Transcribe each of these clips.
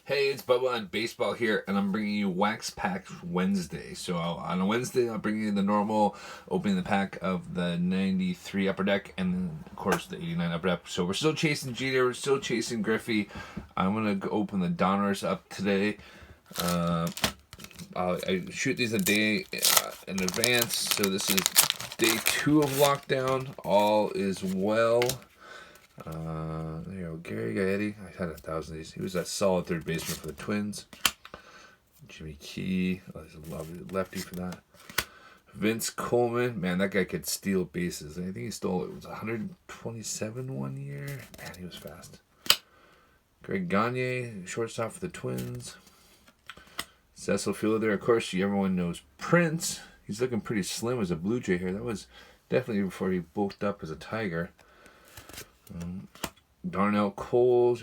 Hey, it's Bubba on Baseball here, and I'm bringing you Wax Pack Wednesday. So on a Wednesday, I'll bring you the normal opening the pack of the 93 Upper Deck, and then, of course, the 89 Upper Deck. So we're still chasing Jeter, we're still chasing Griffey. I'm going to open the Donruss up today. I shoot these a day in advance, so this is day 2 of lockdown. All is well. There you go. Gary Gaetti. I had 1,000 of these. He was that solid third baseman for the Twins. Jimmy Key. Oh, there's a lovely lefty for that. Vince Coleman. Man, that guy could steal bases. I think he stole it was 127 one year. Man, he was fast. Greg Gagne, shortstop for the Twins. Cecil Fielder. Of course, everyone knows Prince. He's looking pretty slim as a Blue Jay here. That was definitely before he bulked up as a Tiger. Darnell Coles,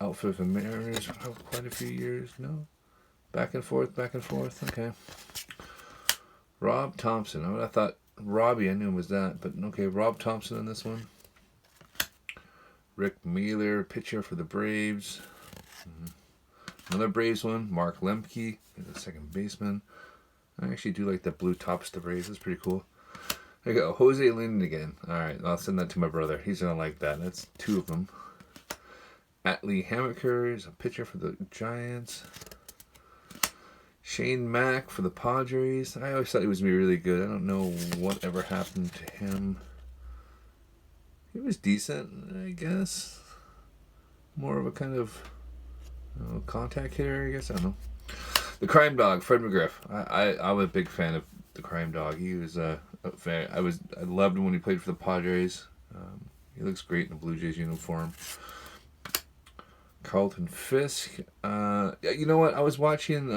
outfit of the Mariners, quite a few years. No, back and forth. Okay. Rob Thompson. I thought Robbie. I knew him was that, but okay. Rob Thompson on this one. Rick Mailer, pitcher for the Braves. Another Braves one. Mark Lemke, the second baseman. I actually do like the blue tops to Braves. That's pretty cool. There you go. Jose Linden again. Alright, I'll send that to my brother. He's going to like that. That's 2 of them. Atlee Hammaker is a pitcher for the Giants. Shane Mack for the Padres. I always thought he was going to be really good. I don't know what ever happened to him. He was decent, I guess. More of a kind of contact hitter, I guess. I don't know. The Crime Dog, Fred McGriff. I'm a big fan of the Crime Dog. He was a fan. I loved him when he played for the Padres. He looks great in the Blue Jays uniform. Carlton Fisk. You know what? I was watching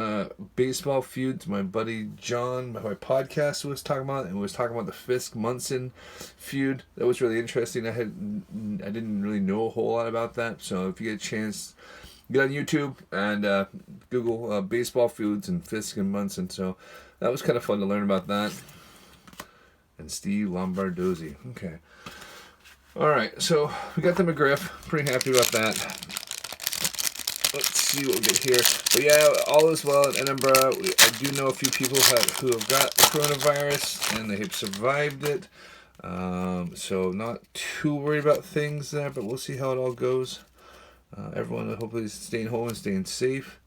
Baseball Feuds. My buddy John, my podcast was talking about, and was talking about the Fisk Munson feud. That was really interesting. I didn't really know a whole lot about that. So if you get a chance, get on YouTube and Google Baseball Feuds and Fisk and Munson. So that was kind of fun to learn about that. And Steve Lombardozzi. Okay. All right. So we got the McGriff. Pretty happy about that. Let's see what we get here. But yeah, all is well in Edinburgh. I do know a few people who have got coronavirus and they have survived it. So not too worried about things there, but we'll see how it all goes. Everyone hopefully is staying home and staying safe.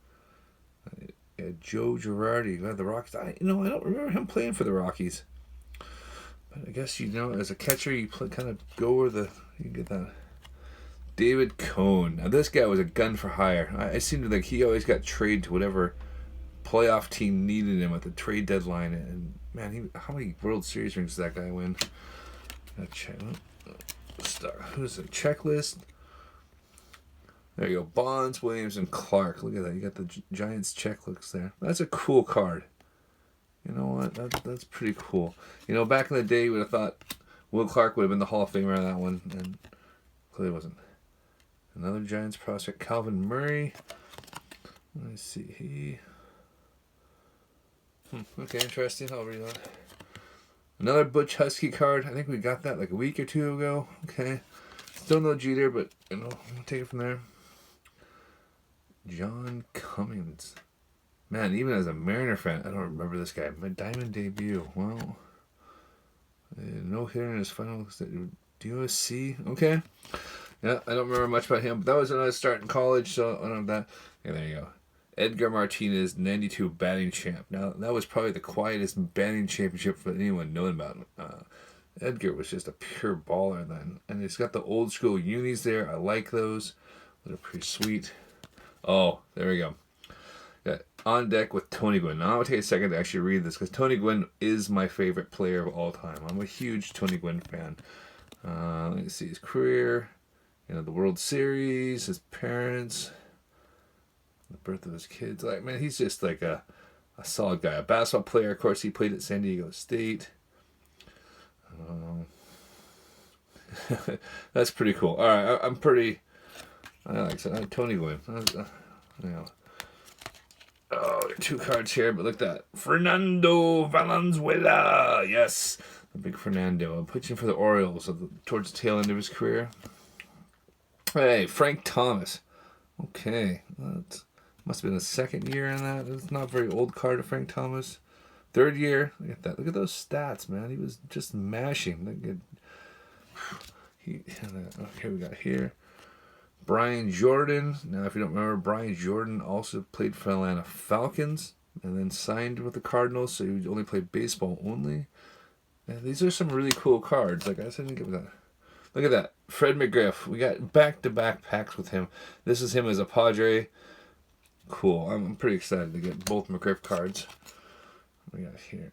Joe Girardi, the Rockies. I don't remember him playing for the Rockies. But I guess, as a catcher, you kind of go where you get that. David Cohn. Now, this guy was a gun for hire. I seemed to think he always got traded to whatever playoff team needed him at the trade deadline. And, man, how many World Series rings did that guy win? Who's the checklist? There you go. Bonds, Williams, and Clark. Look at that. You got the Giants checklist there. That's a cool card. You know what? That's pretty cool. Back in the day, you would have thought Will Clark would have been the Hall of Famer on that one, and clearly wasn't. Another Giants prospect, Calvin Murray. Let's see. Okay, interesting. I'll read that. Another Butch Husky card. I think we got that like a week or 2 ago. Okay. Still no Jeter, but, we'll take it from there. John Cummings. Man, even as a Mariner fan, I don't remember this guy. My diamond debut. Well, no hitter in his final. DOC. Okay. Yeah, I don't remember much about him, but that was when I was starting college, so I don't know that. Yeah, there you go. Edgar Martinez, 92 batting champ. Now, that was probably the quietest batting championship for anyone knowing about him. Edgar was just a pure baller then. And it's got the old school unis there. I like those. Those are pretty sweet. Oh, there we go. Got On Deck with Tony Gwynn. Now, I'm going to take a second to actually read this because Tony Gwynn is my favorite player of all time. I'm a huge Tony Gwynn fan. Let's see his career. The World Series, his parents, the birth of his kids. Man, he's just like a solid guy. A basketball player. Of course, he played at San Diego State. That's pretty cool. All right, I like that. Tony Gwynn. Oh, 2 cards here, but look at that. Fernando Valenzuela. Yes, the big Fernando. Pitching for the Orioles towards the tail end of his career. Hey, Frank Thomas. Okay, that must have been the second year in that. It's not a very old card of Frank Thomas. Third year. Look at that. Look at those stats, man. He was just mashing. Look at okay, we got here Brian Jordan. Now, if you don't remember, Brian Jordan also played for Atlanta Falcons and then signed with the Cardinals, so he only played baseball only. And these are some really cool cards. Like I said, I didn't give that. Look at that. Fred McGriff. We got back-to-back packs with him. This is him as a Padre. Cool. I'm pretty excited to get both McGriff cards. We got here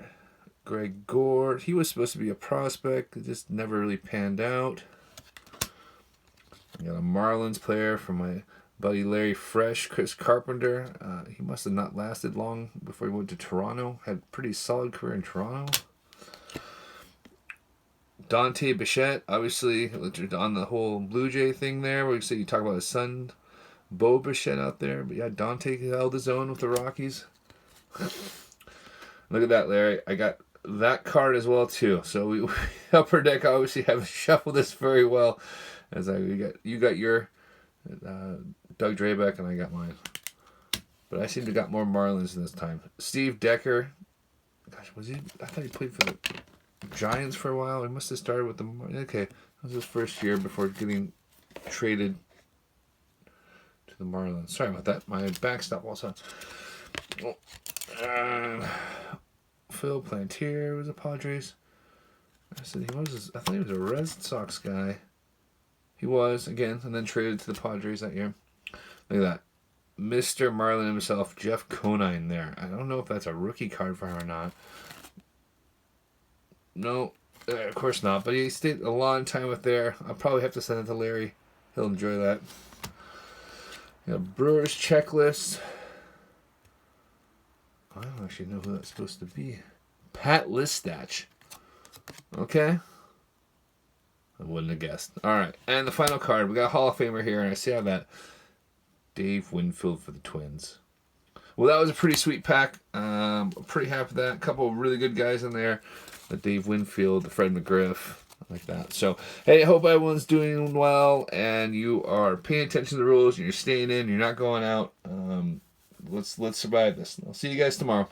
Greg Gord. He was supposed to be a prospect. It just never really panned out. I got a Marlins player from my buddy Larry Fresh, Chris Carpenter. He must have not lasted long before he went to Toronto. Had a pretty solid career in Toronto. Dante Bichette, obviously, on the whole Blue Jay thing there, where you talk about his son, Bo Bichette out there. But yeah, Dante held his own with the Rockies. Look at that, Larry. I got that card as well, too. So we Upper Deck obviously have shuffled this very well. You got your Doug Drabeck, and I got mine. But I seem to have got more Marlins this time. Steve Decker. Gosh, was he? I thought he played for the Giants for a while. He must have started with the... Okay, that was his first year before getting traded to the Marlins. Sorry about that. My backstop was on. Phil Plantier was a Padres. I thought he was a Red Sox guy. He was, again, and then traded to the Padres that year. Look at that. Mr. Marlin himself, Jeff Conine there. I don't know if that's a rookie card for him or not. No, of course not. But he stayed a long time with there. I'll probably have to send it to Larry. He'll enjoy that. Brewers checklist. I don't actually know who that's supposed to be. Pat Listach. Okay. I wouldn't have guessed. All right. And the final card. We got a Hall of Famer here, and I see how that. Dave Winfield for the Twins. Well, that was a pretty sweet pack. Pretty happy with that. A couple of really good guys in there. The Dave Winfield, the Fred McGriff, like that. So, hey, I hope everyone's doing well, and you are paying attention to the rules, and you're staying in, you're not going out. Let's survive this. I'll see you guys tomorrow.